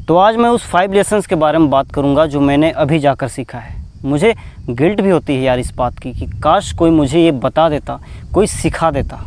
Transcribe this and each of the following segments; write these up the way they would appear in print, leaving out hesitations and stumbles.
तो आज मैं उस 5 लेसन्स के बारे में बात करूंगा जो मैंने अभी जाकर सीखा है। मुझे गिल्ट भी होती है यार इस बात की कि काश कोई मुझे ये बता देता, कोई सिखा देता।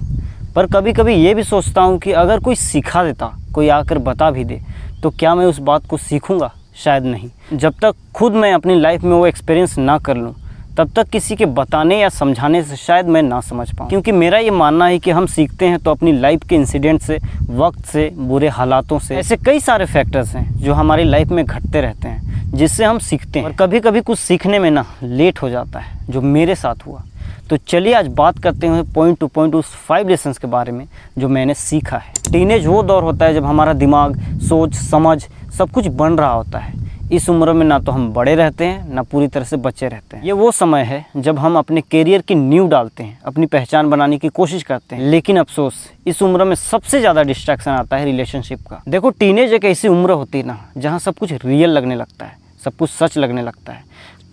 पर कभी कभी ये भी सोचता हूँ कि अगर कोई सिखा देता, कोई आकर बता भी दे, तो क्या मैं उस बात को सीखूँगा? शायद नहीं। जब तक खुद मैं अपनी लाइफ में वो एक्सपीरियंस ना कर लूँ, तब तक किसी के बताने या समझाने से शायद मैं ना समझ पाऊँ। क्योंकि मेरा ये मानना है कि हम सीखते हैं तो अपनी लाइफ के इंसिडेंट से, वक्त से, बुरे हालातों से। ऐसे कई सारे फैक्टर्स हैं जो हमारी लाइफ में घटते रहते हैं, जिससे हम सीखते हैं। और कभी कभी कुछ सीखने में ना लेट हो जाता है, जो मेरे साथ हुआ। तो चलिए आज बात करते हैं पॉइंट टू पॉइंट उस 5 लेसन्स के बारे में जो मैंने सीखा है। टीनेज वो दौर होता है जब हमारा दिमाग, सोच, समझ सब कुछ बन रहा होता है। इस उम्र में ना तो हम बड़े रहते हैं, ना पूरी तरह से बच्चे रहते हैं। ये वो समय है जब हम अपने करियर की नींव डालते हैं, अपनी पहचान बनाने की कोशिश करते हैं। लेकिन अफसोस, इस उम्र में सबसे ज़्यादा डिस्ट्रैक्शन आता है रिलेशनशिप का। देखो, टीनेज एक ऐसी उम्र होती है ना जहाँ सब कुछ रियल लगने लगता है, सब कुछ सच लगने लगता है।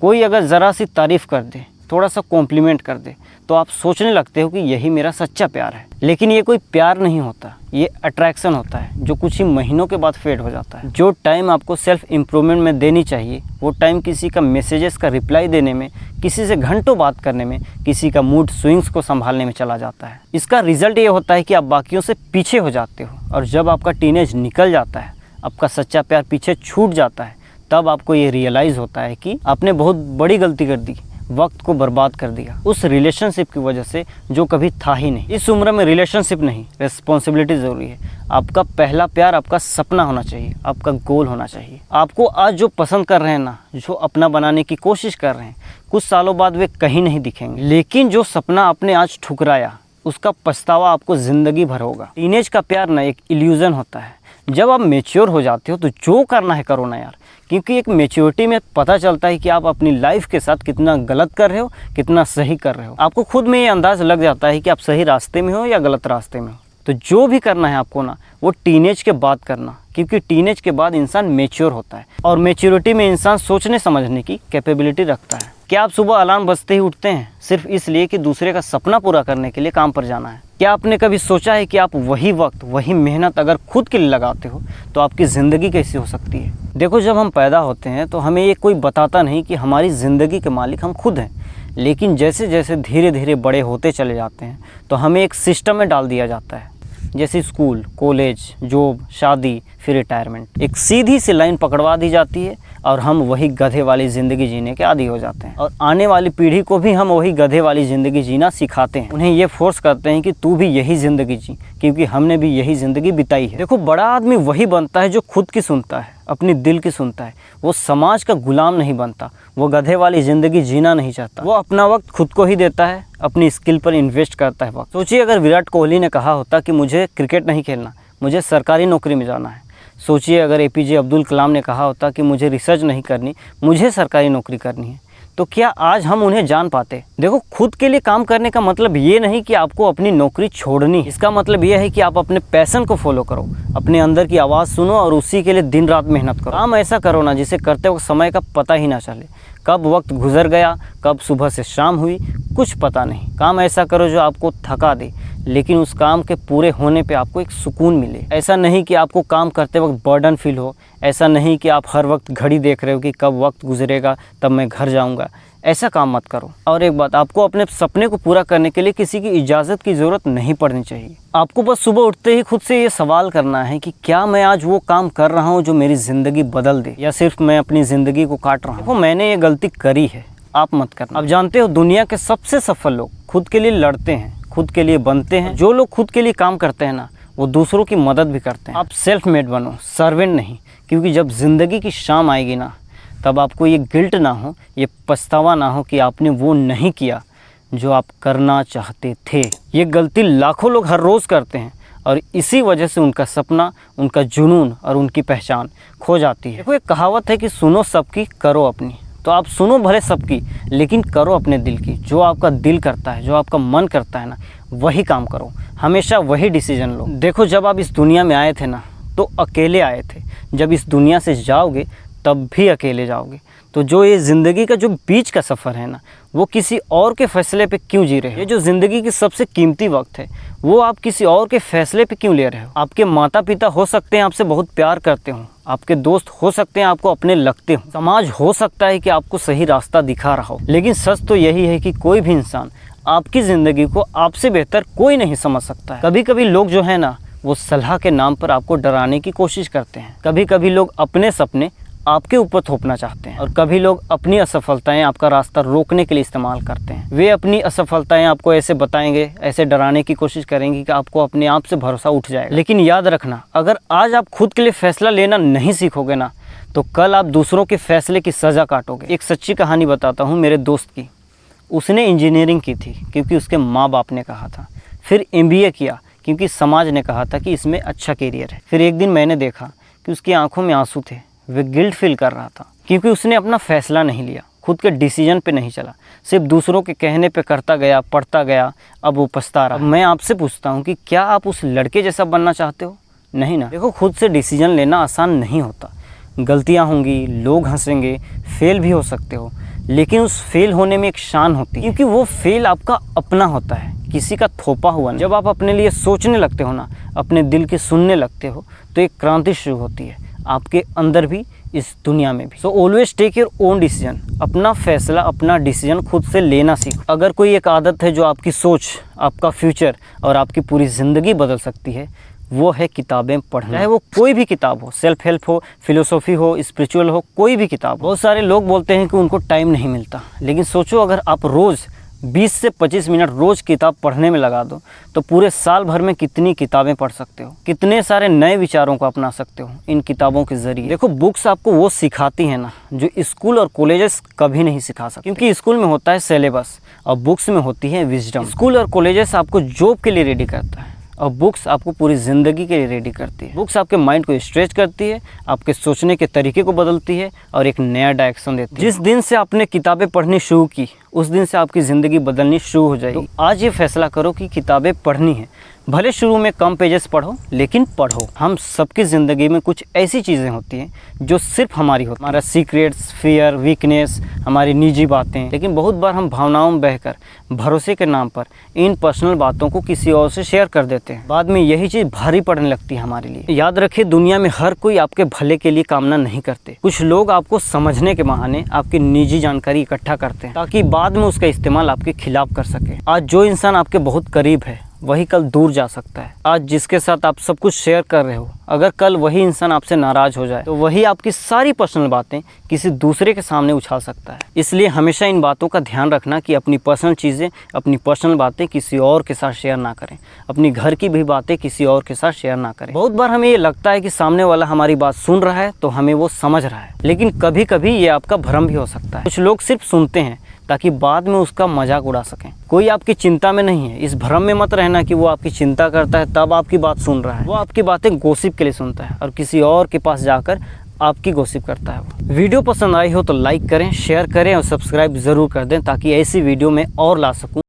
कोई अगर ज़रा सी तारीफ़ कर दे, थोड़ा सा कॉम्प्लीमेंट कर दे, तो आप सोचने लगते हो कि यही मेरा सच्चा प्यार है। लेकिन ये कोई प्यार नहीं होता, ये अट्रैक्शन होता है जो कुछ ही महीनों के बाद फेड हो जाता है। जो टाइम आपको सेल्फ इम्प्रूवमेंट में देनी चाहिए, वो टाइम किसी का मैसेजेस का रिप्लाई देने में, किसी से घंटों बात करने में, किसी का मूड स्विंग्स को संभालने में चला जाता है। इसका रिजल्ट ये होता है कि आप बाकियों से पीछे हो जाते हो। और जब आपका टीनेज निकल जाता है, आपका सच्चा प्यार पीछे छूट जाता है, तब आपको ये रियलाइज़ होता है कि आपने बहुत बड़ी गलती कर दी, वक्त को बर्बाद कर दिया उस रिलेशनशिप की वजह से जो कभी था ही नहीं। इस उम्र में रिलेशनशिप नहीं, रिस्पॉन्सिबिलिटी ज़रूरी है। आपका पहला प्यार आपका सपना होना चाहिए, आपका गोल होना चाहिए। आपको आज जो पसंद कर रहे हैं ना, जो अपना बनाने की कोशिश कर रहे हैं, कुछ सालों बाद वे कहीं नहीं दिखेंगे। लेकिन जो सपना आपने आज ठुकराया, उसका पछतावा आपको ज़िंदगी भर होगा। टीनेज का प्यार ना एक इल्यूज़न होता है। जब आप मैच्योर हो जाते हो तो जो करना है करो ना यार। क्योंकि एक मैच्योरिटी में पता चलता है कि आप अपनी लाइफ के साथ कितना गलत कर रहे हो, कितना सही कर रहे हो। आपको खुद में ये अंदाज़ लग जाता है कि आप सही रास्ते में हो या गलत रास्ते में हो। तो जो भी करना है आपको ना, वो टीनेज के बाद करना। क्योंकि टीनेज के बाद इंसान मैच्योर होता है और मैच्योरिटी में इंसान सोचने समझने की कैपेबिलिटी रखता है। क्या आप सुबह अलार्म बजते ही उठते हैं सिर्फ इसलिए कि दूसरे का सपना पूरा करने के लिए काम पर जाना है? क्या आपने कभी सोचा है कि आप वही वक्त, वही मेहनत अगर खुद के लिए लगाते हो तो आपकी ज़िंदगी कैसी हो सकती है? देखो, जब हम पैदा होते हैं तो हमें ये कोई बताता नहीं कि हमारी ज़िंदगी के मालिक हम खुद हैं। लेकिन जैसे जैसे धीरे धीरे बड़े होते चले जाते हैं तो हमें एक सिस्टम में डाल दिया जाता है, जैसे स्कूल, कॉलेज, जॉब, शादी, फिर रिटायरमेंट। एक सीधी सी लाइन पकड़वा दी जाती है और हम वही गधे वाली ज़िंदगी जीने के आदी हो जाते हैं। और आने वाली पीढ़ी को भी हम वही गधे वाली ज़िंदगी जीना सिखाते हैं। उन्हें ये फोर्स करते हैं कि तू भी यही ज़िंदगी जी, क्योंकि हमने भी यही ज़िंदगी बिताई है। देखो, बड़ा आदमी वही बनता है जो खुद की सुनता है, अपनी दिल की सुनता है। वो समाज का गुलाम नहीं बनता, वो गधे वाली ज़िंदगी जीना नहीं चाहता। वो अपना वक्त खुद को ही देता है, अपनी स्किल पर इन्वेस्ट करता है वक्त। सोचिए, अगर विराट कोहली ने कहा होता कि मुझे क्रिकेट नहीं खेलना, मुझे सरकारी नौकरी में जाना है। सोचिए, अगर APJ अब्दुल कलाम ने कहा होता कि मुझे रिसर्च नहीं करनी, मुझे सरकारी नौकरी करनी है, तो क्या आज हम उन्हें जान पाते? देखो, खुद के लिए काम करने का मतलब ये नहीं कि आपको अपनी नौकरी छोड़नी। इसका मतलब ये है कि आप अपने पैशन को फॉलो करो, अपने अंदर की आवाज़ सुनो और उसी के लिए दिन रात मेहनत करो। काम ऐसा करो ना जिसे करते वक्त समय का पता ही ना चले। कब वक्त गुजर गया, कब सुबह से शाम हुई, कुछ पता नहीं। काम ऐसा करो जो आपको थका दे, लेकिन उस काम के पूरे होने पे आपको एक सुकून मिले। ऐसा नहीं कि आपको काम करते वक्त बर्डन फील हो। ऐसा नहीं कि आप हर वक्त घड़ी देख रहे हो कि कब वक्त गुजरेगा तब मैं घर जाऊंगा। ऐसा काम मत करो। और एक बात, आपको अपने सपने को पूरा करने के लिए किसी की इजाज़त की ज़रूरत नहीं पड़नी चाहिए। आपको बस सुबह उठते ही खुद से ये सवाल करना है कि क्या मैं आज वो काम कर रहा हूँ जो मेरी ज़िंदगी बदल दे, या सिर्फ मैं अपनी ज़िंदगी को काट रहा हूँ। देखो, मैंने ये गलती करी है, आप मत करना। अब जानते हो, दुनिया के सबसे सफल लोग खुद के लिए लड़ते हैं, खुद के लिए बनते हैं। जो लोग खुद के लिए काम करते हैं ना, वो दूसरों की मदद भी करते हैं। आप सेल्फ मेड बनो, सर्वेंट नहीं। क्योंकि जब ज़िंदगी की शाम आएगी ना, तब आपको ये गिल्ट ना हो, ये पछतावा ना हो कि आपने वो नहीं किया जो आप करना चाहते थे। ये गलती लाखों लोग हर रोज़ करते हैं और इसी वजह से उनका सपना, उनका जुनून और उनकी पहचान खो जाती है। देखो, एक कहावत है कि सुनो सबकी, करो अपनी। तो आप सुनो भले सबकी, लेकिन करो अपने दिल की। जो आपका दिल करता है, जो आपका मन करता है ना, वही काम करो। हमेशा वही डिसीजन लो। देखो, जब आप इस दुनिया में आए थे ना, तो अकेले आए थे। जब इस दुनिया से जाओगे तब भी अकेले जाओगे। तो जो ये ज़िंदगी का जो बीच का सफ़र है ना, वो किसी और के फैसले पे क्यों जी रहे हो? ये जो ज़िंदगी की सबसे कीमती वक्त है वो आप किसी और के फैसले पे क्यों ले रहे हो? आपके माता पिता हो सकते हैं आपसे बहुत प्यार करते हो, आपके दोस्त हो सकते हैं आपको अपने लगते हो, समाज हो सकता है कि आपको सही रास्ता दिखा रहा हो, लेकिन सच तो यही है कि कोई भी इंसान आपकी ज़िंदगी को आपसे बेहतर कोई नहीं समझ सकता है। कभी कभी लोग जो है ना वो सलाह के नाम पर आपको डराने की कोशिश करते हैं। कभी कभी लोग अपने सपने आपके ऊपर थोपना चाहते हैं और कभी लोग अपनी असफलताएं आपका रास्ता रोकने के लिए इस्तेमाल करते हैं। वे अपनी असफलताएं आपको ऐसे बताएंगे, ऐसे डराने की कोशिश करेंगे कि आपको अपने आप से भरोसा उठ जाएगा। लेकिन याद रखना, अगर आज आप खुद के लिए फैसला लेना नहीं सीखोगे ना तो कल आप दूसरों के फैसले की सज़ा काटोगे। एक सच्ची कहानी बताता हूँ मेरे दोस्त की। उसने इंजीनियरिंग की थी क्योंकि उसके माँ बाप ने कहा था, फिर MBA किया क्योंकि समाज ने कहा था कि इसमें अच्छा करियर है। फिर एक दिन मैंने देखा कि उसकी आंखों में आंसू थे, वे गिल्ट फील कर रहा था क्योंकि उसने अपना फैसला नहीं लिया, खुद के डिसीजन पे नहीं चला, सिर्फ दूसरों के कहने पे करता गया, पढ़ता गया, अब वो पछता रहा। अब मैं आपसे पूछता हूँ कि क्या आप उस लड़के जैसा बनना चाहते हो? नहीं ना। देखो, खुद से डिसीजन लेना आसान नहीं होता, गलतियाँ होंगी, लोग हंसेंगे, फेल भी हो सकते हो, लेकिन उस फेल होने में एक शान होती है क्योंकि वो फेल आपका अपना होता है, किसी का थोपा हुआ नहीं। जब आप अपने लिए सोचने लगते हो ना, अपने दिल की सुनने लगते हो, तो एक क्रांति शुरू होती है आपके अंदर भी, इस दुनिया में भी। So always take your own decision. अपना फैसला, अपना डिसीजन खुद से लेना सीखो। अगर कोई एक आदत है जो आपकी सोच, आपका फ्यूचर और आपकी पूरी ज़िंदगी बदल सकती है, वो है किताबें पढ़ना। चाहे वो कोई भी किताब हो, सेल्फ हेल्प हो, फिलोसॉफी हो, स्पिरिचुअल हो, कोई भी किताब। बहुत सारे लोग बोलते हैं कि उनको टाइम नहीं मिलता, लेकिन सोचो अगर आप रोज़ 20 से 25 मिनट रोज़ किताब पढ़ने में लगा दो तो पूरे साल भर में कितनी किताबें पढ़ सकते हो, कितने सारे नए विचारों को अपना सकते हो इन किताबों के ज़रिए। देखो, बुक्स आपको वो सिखाती हैं ना जो स्कूल और कॉलेजेस कभी नहीं सिखा सकते, क्योंकि स्कूल में होता है सिलेबस और बुक्स में होती है विजडम। स्कूल और कॉलेजेस आपको जॉब के लिए रेडी करता है और बुक्स आपको पूरी ज़िंदगी के लिए रेडी करती है। बुक्स आपके माइंड को स्ट्रेच करती है, आपके सोचने के तरीके को बदलती है और एक नया डायरेक्शन देती है। जिस दिन से आपने किताबें पढ़नी शुरू की उस दिन से आपकी ज़िंदगी बदलनी शुरू हो जाएगी। तो आज ये फैसला करो कि किताबें पढ़नी है, भले शुरू में कम पेजेस पढ़ो, लेकिन पढ़ो। हम सबकी ज़िंदगी में कुछ ऐसी चीज़ें होती हैं जो सिर्फ हमारी होती हैं, हमारा सीक्रेट्स, फियर, वीकनेस, हमारी निजी बातें। लेकिन बहुत बार हम भावनाओं में बहकर भरोसे के नाम पर इन पर्सनल बातों को किसी और से शेयर कर देते हैं। बाद में यही चीज़ भारी पड़ने लगती है हमारे लिए। याद रखिए, दुनिया में हर कोई आपके भले के लिए कामना नहीं करते। कुछ लोग आपको समझने के बहाने आपकी निजी जानकारी इकट्ठा करते हैं ताकि बाद में उसका इस्तेमाल आपके खिलाफ कर सके। आज जो इंसान आपके बहुत करीब है वही कल दूर जा सकता है। आज जिसके साथ आप सब कुछ शेयर कर रहे हो, अगर कल वही इंसान आपसे नाराज़ हो जाए तो वही आपकी सारी पर्सनल बातें किसी दूसरे के सामने उछाल सकता है। इसलिए हमेशा इन बातों का ध्यान रखना कि अपनी पर्सनल चीज़ें, अपनी पर्सनल बातें किसी और के साथ शेयर ना करें। अपनी घर की भी बातें किसी और के साथ शेयर ना करें। बहुत बार हमें ये लगता है कि सामने वाला हमारी बात सुन रहा है तो हमें वो समझ रहा है, लेकिन कभी कभी ये आपका भ्रम भी हो सकता है। कुछ लोग सिर्फ सुनते हैं ताकि बाद में उसका मजाक उड़ा सकें। कोई आपकी चिंता में नहीं है, इस भ्रम में मत रहना कि वो आपकी चिंता करता है तब आपकी बात सुन रहा है। वो आपकी बातें गॉसिप के लिए सुनता है और किसी और के पास जाकर आपकी गॉसिप करता है। वो वीडियो पसंद आई हो तो लाइक करें, शेयर करें और सब्सक्राइब ज़रूर कर दें ताकि ऐसी वीडियो मैं और ला सकूं।